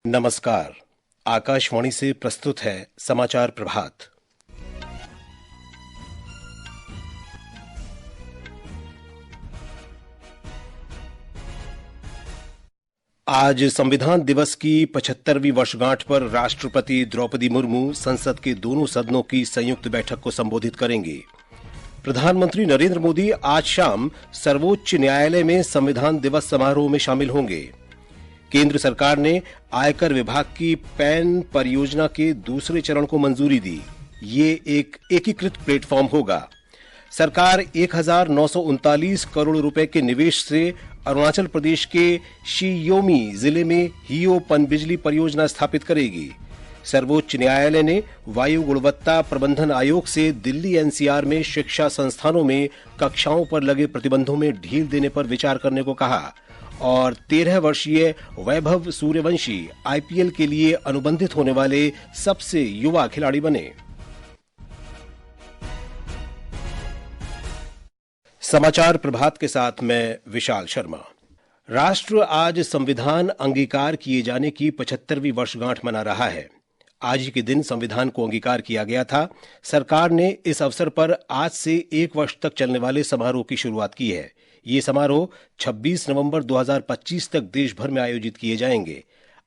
नमस्कार। आकाशवाणी से प्रस्तुत है समाचार प्रभात। आज संविधान दिवस की 75वीं वर्षगांठ पर राष्ट्रपति द्रौपदी मुर्मू संसद के दोनों सदनों की संयुक्त बैठक को संबोधित करेंगे। प्रधानमंत्री नरेंद्र मोदी आज शाम सर्वोच्च न्यायालय में संविधान दिवस समारोह में शामिल होंगे। केंद्र सरकार ने आयकर विभाग की पैन परियोजना के दूसरे चरण को मंजूरी दी। ये एक एकीकृत प्लेटफॉर्म होगा। सरकार 1939 करोड़ रुपए के निवेश से अरुणाचल प्रदेश के शी योमी जिले में हियो पनबिजली परियोजना स्थापित करेगी। सर्वोच्च न्यायालय ने वायु गुणवत्ता प्रबंधन आयोग से दिल्ली एनसीआर में शिक्षा संस्थानों में कक्षाओं पर लगे प्रतिबंधों में ढील देने पर विचार करने को कहा और 13 वर्षीय वैभव सूर्यवंशी आईपीएल के लिए अनुबंधित होने वाले सबसे युवा खिलाड़ी बने। समाचार प्रभात के साथ मैं विशाल शर्मा। राष्ट्र आज संविधान अंगीकार किए जाने की 75वीं वर्षगांठ मना रहा है। आज ही के दिन संविधान को अंगीकार किया गया था। सरकार ने इस अवसर पर आज से 1 वर्ष तक चलने वाले समारोह की शुरुआत की है। ये समारोह 26 नवंबर 2025 तक देश भर में आयोजित किए जाएंगे।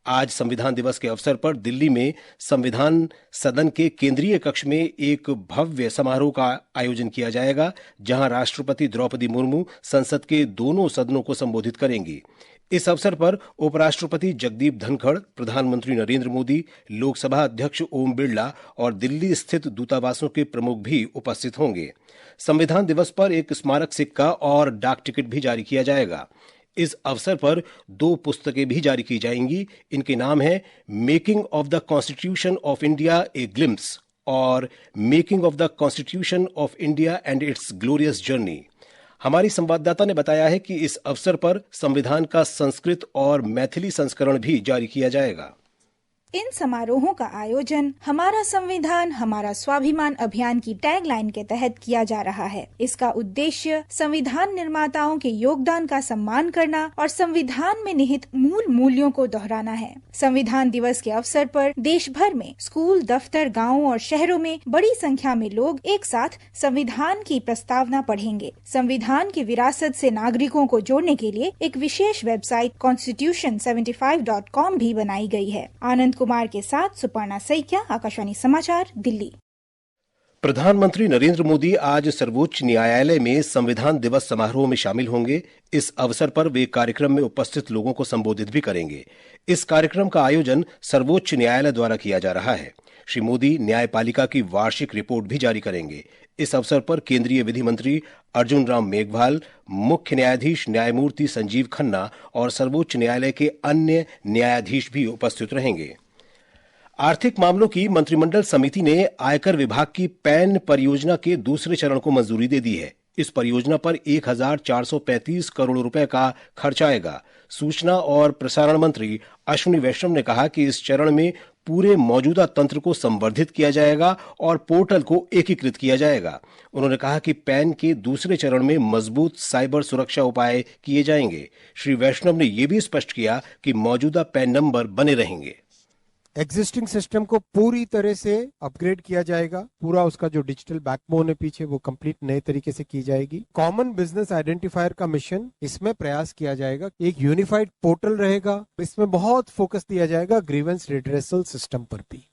आज संविधान दिवस के अवसर पर दिल्ली में संविधान सदन के केंद्रीय कक्ष में एक भव्य समारोह का आयोजन किया जाएगा, जहां राष्ट्रपति द्रौपदी मुर्मू संसद के दोनों सदनों को संबोधित करेंगी। इस अवसर पर उपराष्ट्रपति जगदीप धनखड़, प्रधानमंत्री नरेंद्र मोदी, लोकसभा अध्यक्ष ओम बिरला और दिल्ली स्थित दूतावासों के प्रमुख भी उपस्थित होंगे। संविधान दिवस पर एक स्मारक सिक्का और डाक टिकट भी जारी किया जाएगा। इस अवसर पर 2 पुस्तकें भी जारी की जाएंगी। इनके नाम है making of the constitution of India a glimpse और making of the constitution of India and its glorious journey. हमारी संवाददाता ने बताया है कि इस अवसर पर संविधान का संस्कृत और मैथिली संस्करण भी जारी किया जाएगा। इन समारोहों का आयोजन हमारा संविधान हमारा स्वाभिमान अभियान की टैगलाइन के तहत किया जा रहा है। इसका उद्देश्य संविधान निर्माताओं के योगदान का सम्मान करना और संविधान में निहित मूल मूल्यों को दोहराना है। संविधान दिवस के अवसर पर देश भर में स्कूल, दफ्तर, गाँवों और शहरों में बड़ी संख्या में लोग एक साथ संविधान की प्रस्तावना पढ़ेंगे। संविधान की विरासत से नागरिकों को जोड़ने के लिए एक विशेष वेबसाइट constitution75.com भी बनाई गई है। आनंद कुमार के साथ सुपर्णा सैकिया, आकाशवाणी समाचार, दिल्ली। प्रधानमंत्री नरेंद्र मोदी आज सर्वोच्च न्यायालय में संविधान दिवस समारोह में शामिल होंगे। इस अवसर पर वे कार्यक्रम में उपस्थित लोगों को संबोधित भी करेंगे। इस कार्यक्रम का आयोजन सर्वोच्च न्यायालय द्वारा किया जा रहा है। श्री मोदी न्यायपालिका की वार्षिक रिपोर्ट भी जारी करेंगे। इस अवसर पर केंद्रीय विधि मंत्री अर्जुन राम मेघवाल, मुख्य न्यायाधीश न्यायमूर्ति संजीव खन्ना और सर्वोच्च न्यायालय के अन्य न्यायाधीश भी उपस्थित रहेंगे। आर्थिक मामलों की मंत्रिमंडल समिति ने आयकर विभाग की पैन परियोजना के दूसरे चरण को मंजूरी दे दी है। इस परियोजना पर 1435 करोड़ रुपए का खर्च आएगा। सूचना और प्रसारण मंत्री अश्विनी वैष्णव ने कहा कि इस चरण में पूरे मौजूदा तंत्र को संवर्धित किया जाएगा और पोर्टल को एकीकृत किया जाएगा। उन्होंने कहा कि पैन के दूसरे चरण में मजबूत साइबर सुरक्षा उपाय किए जाएंगे। श्री वैष्णव ने यह भी स्पष्ट किया कि मौजूदा पैन नंबर बने रहेंगे। एग्जिस्टिंग सिस्टम को पूरी तरह से अपग्रेड किया जाएगा। पूरा उसका जो डिजिटल बैकबोन है पीछे वो कंप्लीट नए तरीके से की जाएगी। कॉमन बिजनेस आइडेंटिफायर का मिशन इसमें प्रयास किया जाएगा। एक यूनिफाइड पोर्टल रहेगा। इसमें बहुत फोकस दिया जाएगा ग्रीवेंस रिड्रेसल सिस्टम पर भी।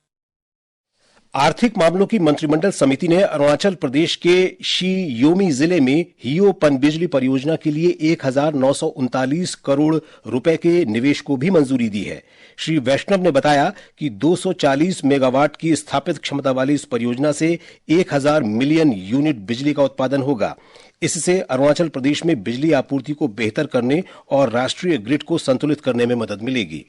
आर्थिक मामलों की मंत्रिमंडल समिति ने अरुणाचल प्रदेश के शी योमी जिले में हियो पनबिजली परियोजना के लिए 1939 करोड़ रुपए के निवेश को भी मंजूरी दी है। श्री वैष्णव ने बताया कि 240 मेगावाट की स्थापित क्षमता वाली इस परियोजना से 1000 मिलियन यूनिट बिजली का उत्पादन होगा। इससे अरुणाचल प्रदेश में बिजली आपूर्ति को बेहतर करने और राष्ट्रीय ग्रिड को संतुलित करने में मदद मिलेगी।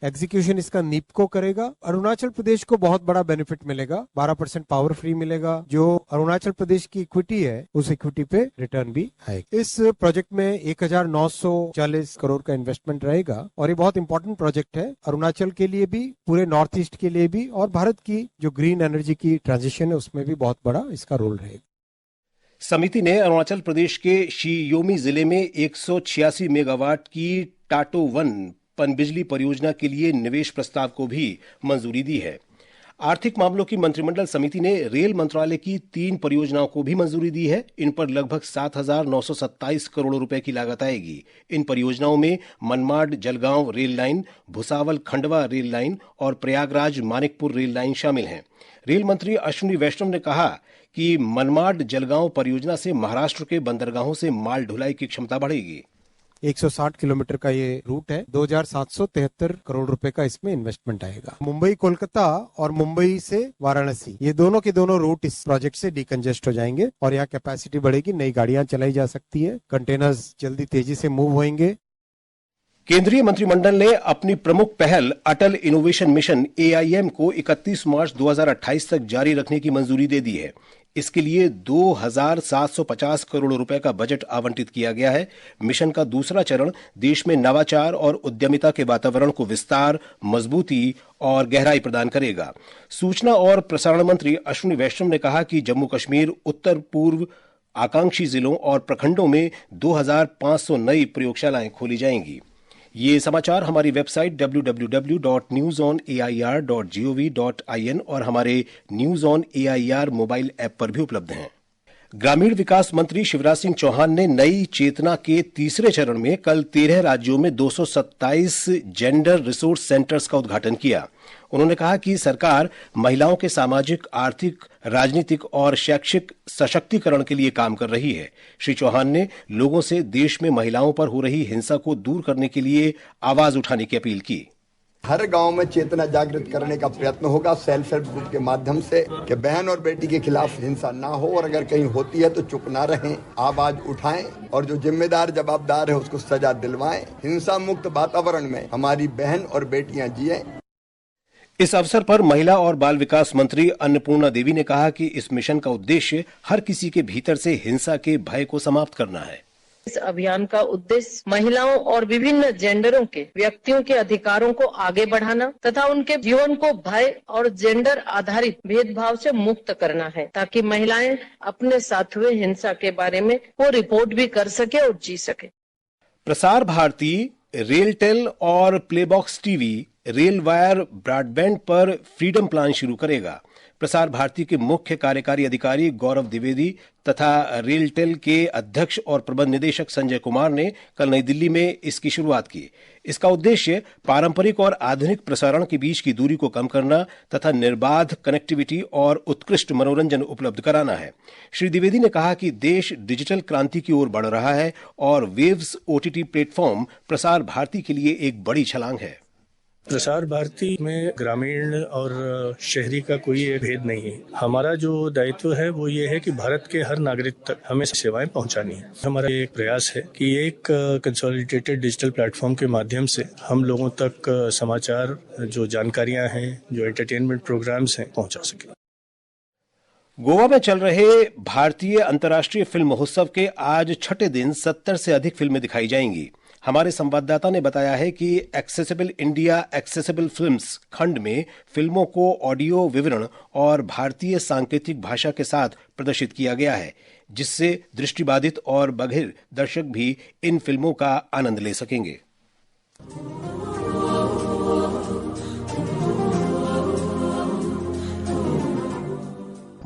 एग्जीक्यूशन इसका नीपको करेगा। अरुणाचल प्रदेश को बहुत बड़ा बेनिफिट मिलेगा। 12% पावर फ्री मिलेगा। जो अरुणाचल प्रदेश की इक्विटी है उस इक्विटी पे रिटर्न भी आएगा। इस प्रोजेक्ट में 1940 करोड़ का इन्वेस्टमेंट रहेगा और ये बहुत इंपॉर्टेंट प्रोजेक्ट है अरुणाचल के लिए भी, पूरे नॉर्थ ईस्ट के लिए भी और भारत की जो ग्रीन एनर्जी की ट्रांजिशन है उसमें भी बहुत बड़ा इसका रोल रहेगा। समिति ने अरुणाचल प्रदेश के शी योमी जिले में 186 मेगावाट की टाटो 1 पनबिजली परियोजना के लिए निवेश प्रस्ताव को भी मंजूरी दी है। आर्थिक मामलों की मंत्रिमंडल समिति ने रेल मंत्रालय की 3 परियोजनाओं को भी मंजूरी दी है। इन पर लगभग 7,927 करोड़ रुपए की लागत आएगी। इन परियोजनाओं में Manmad Jalgaon rail line, Bhusawal Khandwa rail line और प्रयागराज मानिकपुर रेल लाइन शामिल हैं। रेल मंत्री अश्विनी वैष्णव ने कहा कि मनमाड जलगांव परियोजना से महाराष्ट्र के बंदरगाहों से माल ढुलाई की क्षमता बढ़ेगी। 160 किलोमीटर का ये रूट है। 2,773 करोड़ रुपए का इसमें इन्वेस्टमेंट आएगा। मुंबई कोलकाता और मुंबई से वाराणसी, ये दोनों के दोनों रूट इस प्रोजेक्ट से डिकंजेस्ट हो जाएंगे और यहाँ कैपेसिटी बढ़ेगी, नई गाड़ियां चलाई जा सकती है, कंटेनर्स जल्दी तेजी से मूव होंगे। केंद्रीय मंत्रिमंडल ने अपनी प्रमुख पहल अटल इनोवेशन मिशन AIM को 31 मार्च 2028 तक जारी रखने की मंजूरी दे दी है। इसके लिए 2,750 करोड़ रुपए का बजट आवंटित किया गया है। मिशन का दूसरा चरण देश में नवाचार और उद्यमिता के वातावरण को विस्तार, मजबूती और गहराई प्रदान करेगा। सूचना और प्रसारण मंत्री अश्विनी वैष्णव ने कहा कि जम्मू कश्मीर, उत्तर पूर्व आकांक्षी जिलों और प्रखंडों में 2,500 नई प्रयोगशालाएं खोली जाएंगी। ये समाचार हमारी वेबसाइट www.newsonair.gov.in और हमारे news on AIR mobile app पर भी उपलब्ध हैं। ग्रामीण विकास मंत्री शिवराज सिंह चौहान ने नई चेतना के तीसरे चरण में कल 13 राज्यों में 227 जेंडर रिसोर्स सेंटर्स का उद्घाटन किया। उन्होंने कहा कि सरकार महिलाओं के सामाजिक, आर्थिक, राजनीतिक और शैक्षिक सशक्तिकरण के लिए काम कर रही है। श्री चौहान ने लोगों से देश में महिलाओं पर हो रही हिंसा को दूर करने के लिए आवाज उठाने की अपील की। हर गांव में चेतना जागृत करने का प्रयत्न होगा सेल्फ हेल्प ग्रुप के माध्यम से कि बहन और बेटी के खिलाफ हिंसा ना हो और अगर कहीं होती है तो चुप ना रहें, आवाज उठाएं और जो जिम्मेदार जवाबदार है उसको सजा दिलवाएं। हिंसा मुक्त वातावरण में हमारी बहन और बेटियां जिएं। इस अवसर पर महिला और बाल विकास मंत्री अन्नपूर्णा देवी ने कहा कि इस मिशन का उद्देश्य हर किसी के भीतर से हिंसा के भय को समाप्त करना है। इस अभियान का उद्देश्य महिलाओं और विभिन्न जेंडरों के व्यक्तियों के अधिकारों को आगे बढ़ाना तथा उनके जीवन को भय और जेंडर आधारित भेदभाव से मुक्त करना है, ताकि महिलाएं अपने साथ हुए हिंसा के बारे में वो रिपोर्ट भी कर सके और जी सके। प्रसार भारती, रेलटेल और प्लेबॉक्स टीवी रेल वायर ब्रॉडबैंड पर फ्रीडम प्लान शुरू करेगा। प्रसार भारती के मुख्य कार्यकारी अधिकारी गौरव द्विवेदी तथा रेलटेल के अध्यक्ष और प्रबंध निदेशक संजय कुमार ने कल नई दिल्ली में इसकी शुरुआत की। इसका उद्देश्य पारंपरिक और आधुनिक प्रसारण के बीच की दूरी को कम करना तथा निर्बाध कनेक्टिविटी और उत्कृष्ट मनोरंजन उपलब्ध कराना है। श्री द्विवेदी ने कहा कि देश डिजिटल क्रांति की ओर बढ़ रहा है और waves OTT platform Prasar Bharati के लिए एक बड़ी छलांग है। प्रसार भारती में ग्रामीण और शहरी का कोई भेद नहीं है। हमारा जो दायित्व है वो ये है कि भारत के हर नागरिक तक हमें सेवाएं पहुंचानी है। हमारा एक प्रयास है कि एक कंसोलिडेटेड डिजिटल प्लेटफॉर्म के माध्यम से हम लोगों तक समाचार, जो जानकारियां हैं, जो एंटरटेनमेंट प्रोग्राम्स हैं, पहुंचा सके। गोवा में चल रहे भारतीय अंतर्राष्ट्रीय फिल्म महोत्सव के आज छठे दिन 70 से अधिक फिल्में दिखाई जाएंगी। हमारे संवाददाता ने बताया है कि एक्सेसिबल इंडिया एक्सेसिबल फिल्म्स खंड में फिल्मों को ऑडियो विवरण और भारतीय सांकेतिक भाषा के साथ प्रदर्शित किया गया है, जिससे दृष्टिबाधित और बधिर दर्शक भी इन फिल्मों का आनंद ले सकेंगे।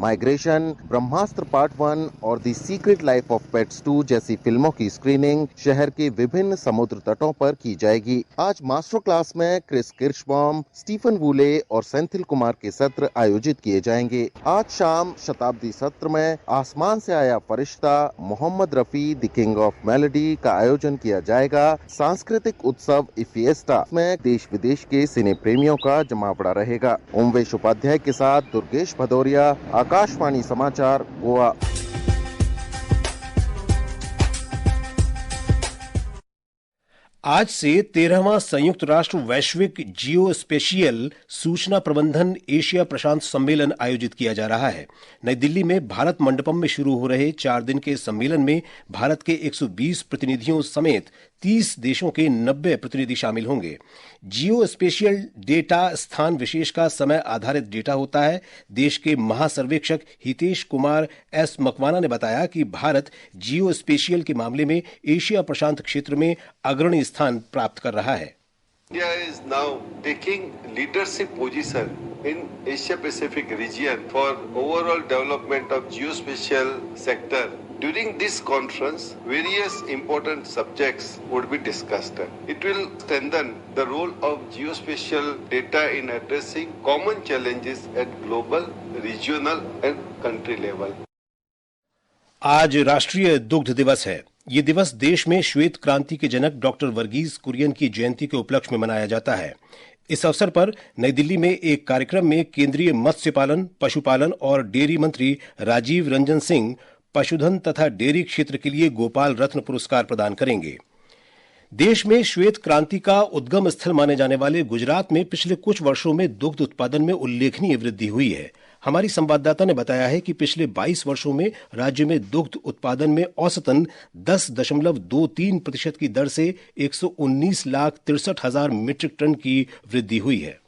माइग्रेशन, ब्रह्मास्त्र पार्ट 1 और the secret life of pets 2 जैसी फिल्मों की स्क्रीनिंग शहर के विभिन्न समुद्र तटों पर की जाएगी। आज मास्टर क्लास में क्रिस किर्शबॉम, स्टीफन वूले और सेंथिल कुमार के सत्र आयोजित किए जाएंगे। आज शाम शताब्दी सत्र में आसमान से आया फरिश्ता, Mohammed Rafi, the king of melody का आयोजन किया जाएगा। सांस्कृतिक उत्सव इफिएस्टा में देश विदेश के सिने प्रेमियों का जमावड़ा रहेगा। ओमवेश उपाध्याय के साथ दुर्गेश भदौरिया, आकाशवाणी समाचार, गोवा। आज से 13वां संयुक्त राष्ट्र वैश्विक जियो स्पेशियल सूचना प्रबंधन एशिया प्रशांत सम्मेलन आयोजित किया जा रहा है। नई दिल्ली में भारत मंडपम में शुरू हो रहे 4 दिन के सम्मेलन में भारत के 120 प्रतिनिधियों समेत 30 देशों के 90 प्रतिनिधि शामिल होंगे। जियो स्पेशियल डेटा स्थान विशेष का समय आधारित डेटा होता है। देश के महासर्वेक्षक हितेश कुमार एस मकवाना ने बताया कि भारत जियो स्पेशियल के मामले में एशिया प्रशांत क्षेत्र में अग्रणी स्थान प्राप्त कर रहा है। India is now taking leadership position in Asia Pacific region for overall development of geospatial sector. During this conference, various important subjects would be discussed. It will strengthen the role of geospatial data in addressing common challenges at global, regional and country level. आज राष्ट्रीय दुग्ध दिवस है। ये दिवस देश में श्वेत क्रांति के जनक डॉक्टर वर्गीज कुरियन की जयंती के उपलक्ष्य में मनाया जाता है। इस अवसर पर नई दिल्ली में एक कार्यक्रम में केंद्रीय मत्स्य पालन, पशुपालन और डेयरी मंत्री राजीव रंजन सिंह पशुधन तथा डेयरी क्षेत्र के लिए गोपाल रत्न पुरस्कार प्रदान करेंगे। देश में श्वेत क्रांति का उद्गम स्थल माने जाने वाले गुजरात में पिछले कुछ वर्षों में दुग्ध उत्पादन में उल्लेखनीय वृद्धि हुई है। हमारी संवाददाता ने बताया है कि पिछले 22 वर्षों में राज्य में दुग्ध उत्पादन में औसतन 10.23% की दर से 119,63,000 मीट्रिक टन की वृद्धि हुई है।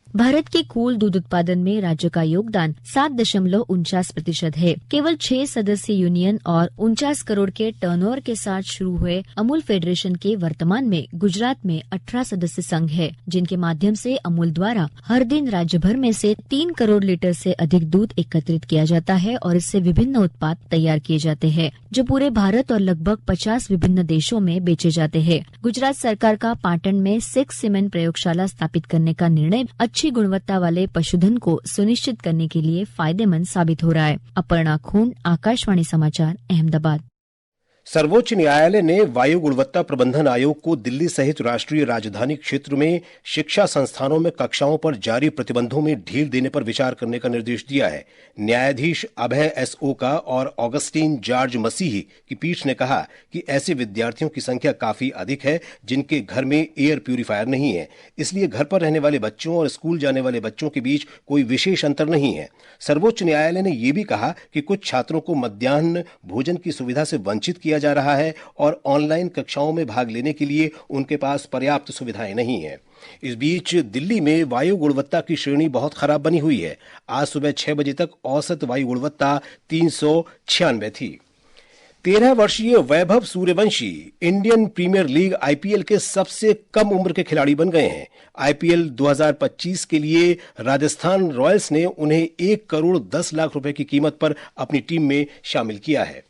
भारत के कुल दूध उत्पादन में राज्य का योगदान 7.49% है। केवल 6 सदस्य यूनियन और 49 करोड़ के टर्नओवर के साथ शुरू हुए अमूल फेडरेशन के वर्तमान में गुजरात में 18 सदस्य संघ है, जिनके माध्यम से अमूल द्वारा हर दिन राज्य भर में से 3 करोड़ लीटर से अधिक दूध एकत्रित किया जाता है और इससे विभिन्न उत्पाद तैयार किए जाते हैं, जो पूरे भारत और लगभग 50 विभिन्न देशों में बेचे जाते हैं। गुजरात सरकार का पाटन में 6 सीमेंट प्रयोगशाला स्थापित करने का निर्णय अच्छी गुणवत्ता वाले पशुधन को सुनिश्चित करने के लिए फायदेमंद साबित हो रहा है। अपर्णा खून, आकाशवाणी समाचार, अहमदाबाद। सर्वोच्च न्यायालय ने वायु गुणवत्ता प्रबंधन आयोग को दिल्ली सहित राष्ट्रीय राजधानी क्षेत्र में शिक्षा संस्थानों में कक्षाओं पर जारी प्रतिबंधों में ढील देने पर विचार करने का निर्देश दिया है। न्यायाधीश अभय एस ओका और ऑगस्टीन जॉर्ज मसीही की पीठ ने कहा कि ऐसे विद्यार्थियों की संख्या काफी अधिक है जिनके घर में एयर प्यूरिफायर नहीं है, इसलिए घर पर रहने वाले बच्चों और स्कूल जाने वाले बच्चों के बीच कोई विशेष अंतर नहीं है। सर्वोच्च न्यायालय ने यह भी कहा कि कुछ छात्रों को मध्याह्न भोजन की सुविधा से वंचित किया जा रहा है और ऑनलाइन कक्षाओं में भाग लेने के लिए उनके पास पर्याप्त सुविधाएं नहीं है। इस बीच दिल्ली में वायु गुणवत्ता की श्रेणी बहुत खराब बनी हुई है। आज सुबह 6 बजे तक औसत वायु गुणवत्ता 396 थी। 13 वर्षीय Vaibhav Suryavanshi Indian Premier League IPL के सबसे कम उम्र के खिलाड़ी बन गए हैं। आईपीएल 2025 के लिए राजस्थान रॉयल्स ने उन्हें 1 करोड़ 10 लाख रुपए की कीमत पर अपनी टीम में शामिल किया है।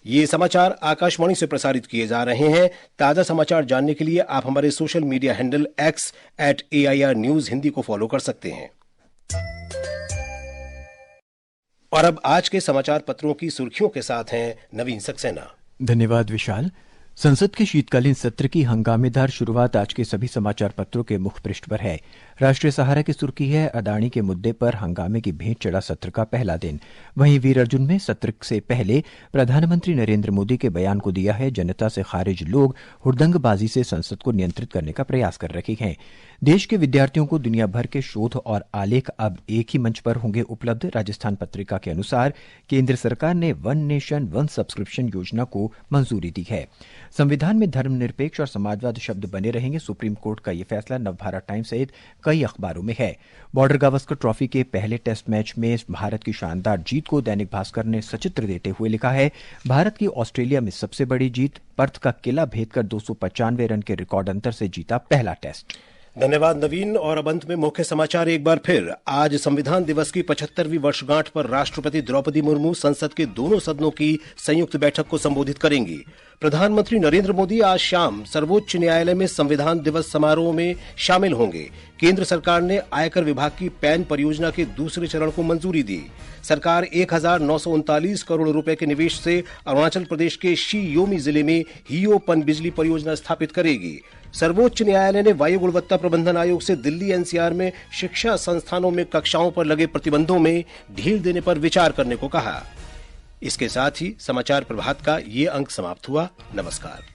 ये समाचार आकाशवाणी से प्रसारित किए जा रहे हैं। ताजा समाचार जानने के लिए आप हमारे social media handle X @AIR News Hindi को फॉलो कर सकते हैं। और अब आज के समाचार पत्रों की सुर्खियों के साथ हैं नवीन सक्सेना। धन्यवाद विशाल। संसद के शीतकालीन सत्र की हंगामेदार शुरुआत आज के सभी समाचार पत्रों के मुख पृष्ठ पर है। राष्ट्रीय सहारा की सुर्खी है, अदानी के मुद्दे पर हंगामे की भेंट चढ़ा सत्र का पहला दिन। वहीं वीर अर्जुन में सत्र से पहले प्रधानमंत्री नरेंद्र मोदी के बयान को दिया है, जनता से खारिज लोग हुड़दंगबाजी से संसद को नियंत्रित करने का प्रयास कर रहे हैं। देश के विद्यार्थियों को दुनिया भर के शोध और आलेख अब एक ही मंच पर होंगे उपलब्ध। राजस्थान पत्रिका के अनुसार केंद्र सरकार ने वन नेशन वन सब्सक्रिप्शन योजना को मंजूरी दी है। संविधान में धर्मनिरपेक्ष और समाजवाद शब्द बने रहेंगे, सुप्रीम कोर्ट का यह फैसला नवभारत टाइम्स सहित कई अखबारों में है। बॉर्डर गावस्कर ट्रॉफी के पहले टेस्ट मैच में भारत की शानदार जीत को दैनिक भास्कर ने सचित्र देते हुए लिखा है, भारत की ऑस्ट्रेलिया में सबसे बड़ी जीत, पर्थ का किला भेद कर 295 रन के रिकॉर्ड अंतर से जीता पहला टेस्ट। धन्यवाद नवीन। और अब अंत में मुख्य समाचार एक बार फिर। आज संविधान दिवस की 75वीं वर्षगांठ पर राष्ट्रपति द्रौपदी मुर्मू संसद के दोनों सदनों की संयुक्त बैठक को संबोधित करेंगी। प्रधानमंत्री नरेंद्र मोदी आज शाम सर्वोच्च न्यायालय में संविधान दिवस समारोह में शामिल होंगे। केंद्र सरकार ने आयकर विभाग की पैन परियोजना के दूसरे चरण को मंजूरी दी। सरकार 1939 करोड़ रुपए के निवेश से अरुणाचल प्रदेश के शी योमी जिले में हियो पनबिजली परियोजना स्थापित करेगी। सर्वोच्च न्यायालय ने वायु गुणवत्ता प्रबंधन आयोग से दिल्ली एनसीआर में शिक्षा संस्थानों में कक्षाओं पर लगे प्रतिबंधों में ढील देने पर विचार करने को कहा। इसके साथ ही समाचार प्रभात का ये अंक समाप्त हुआ। नमस्कार।